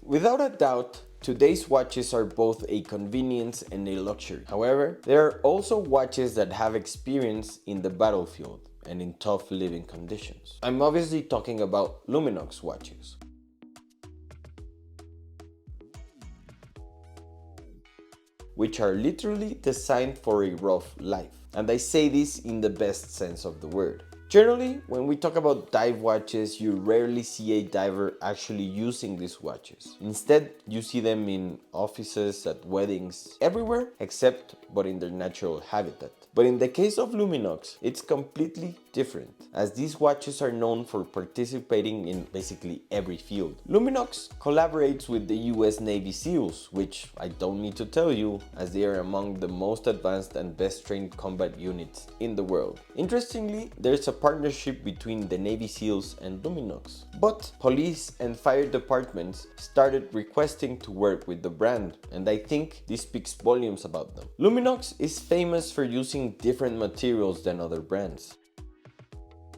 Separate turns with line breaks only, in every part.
Without a doubt, today's watches are both a convenience and a luxury. However, there are also watches that have experience in the battlefield and in tough living conditions. I'm obviously talking about Luminox watches. Which are literally designed for a rough life. And I say this in the best sense of the word. Generally, when we talk about dive watches, you rarely see a diver actually using these watches. Instead, you see them in offices, at weddings, everywhere except but in their natural habitat. But in the case of Luminox, it's completely different, as these watches are known for participating in basically every field. Luminox collaborates with the US Navy SEALs, which I don't need to tell you, as they are among the most advanced and best trained combat units in the world. Interestingly, there's a partnership between the Navy SEALs and Luminox, but police and fire departments started requesting to work with the brand, and I think this speaks volumes about them. Luminox is famous for using different materials than other brands.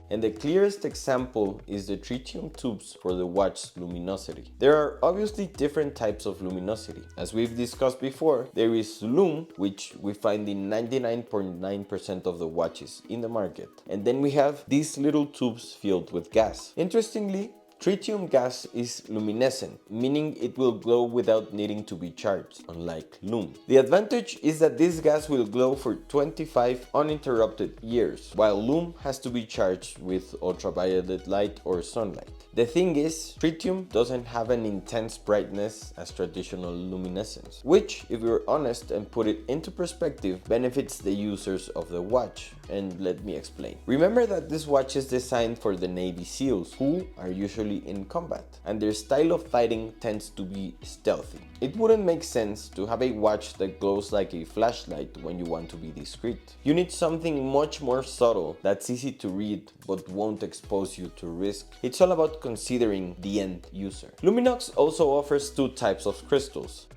And the clearest example is the tritium tubes for the watch's luminosity. There are obviously different types of luminosity. As we've discussed before, there is Lum, which we find in 99.9% of the watches in the market. And then we have these little tubes filled with gas. Interestingly, tritium gas is luminescent, meaning it will glow without needing to be charged, unlike Lum. The advantage is that this gas will glow for 25 uninterrupted years, while Lum has to be charged with ultraviolet light or sunlight. The thing is, tritium doesn't have an intense brightness as traditional luminescence, which, if we're honest and put it into perspective, benefits the users of the watch. And let me explain. Remember that this watch is designed for the Navy SEALs, who are usually in combat, and their style of fighting tends to be stealthy. It wouldn't make sense to have a watch that glows like a flashlight when you want to be discreet. You need something much more subtle that's easy to read but won't expose you to risk. It's all about considering the end user. Luminox also offers two types of crystals.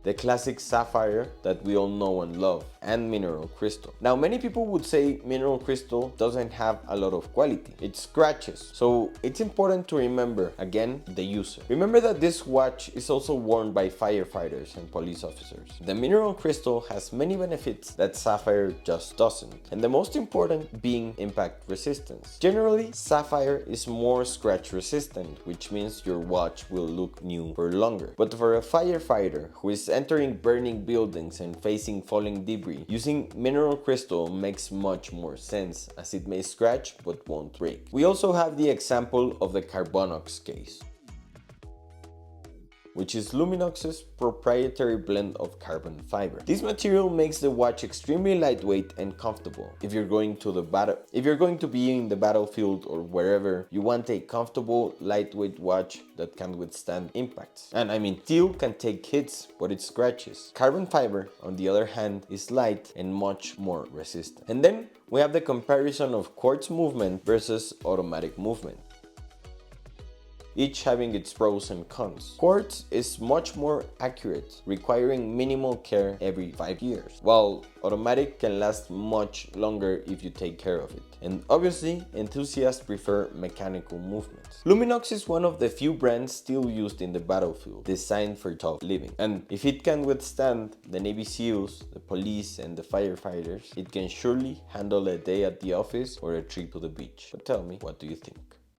The classic sapphire that we all know and love, and mineral crystal. Now, many people would say mineral crystal doesn't have a lot of quality. It scratches. So it's important to remember, again, the user. Remember that this watch is also worn by firefighters and police officers. The mineral crystal has many benefits that sapphire just doesn't, and the most important being impact resistance. Generally, sapphire is more scratch resistant, which means your watch will look new for longer. But for a firefighter who is entering burning buildings and facing falling debris, using mineral crystal makes much more sense, as it may scratch but won't break. We also have the example of the Carbonox case, which is Luminox's proprietary blend of carbon fiber. This material makes the watch extremely lightweight and comfortable. If you're going to be in the battlefield or wherever, you want a comfortable, lightweight watch that can withstand impacts. And I mean, steel can take hits, but it scratches. Carbon fiber, on the other hand, is light and much more resistant. And then we have the comparison of quartz movement versus automatic movement, each having its pros and cons. Quartz is much more accurate, requiring minimal care every 5 years, while automatic can last much longer if you take care of it. And obviously, enthusiasts prefer mechanical movements. Luminox is one of the few brands still used in the battlefield, designed for tough living. And if it can withstand the Navy SEALs, the police, and the firefighters, it can surely handle a day at the office or a trip to the beach. But tell me, what do you think?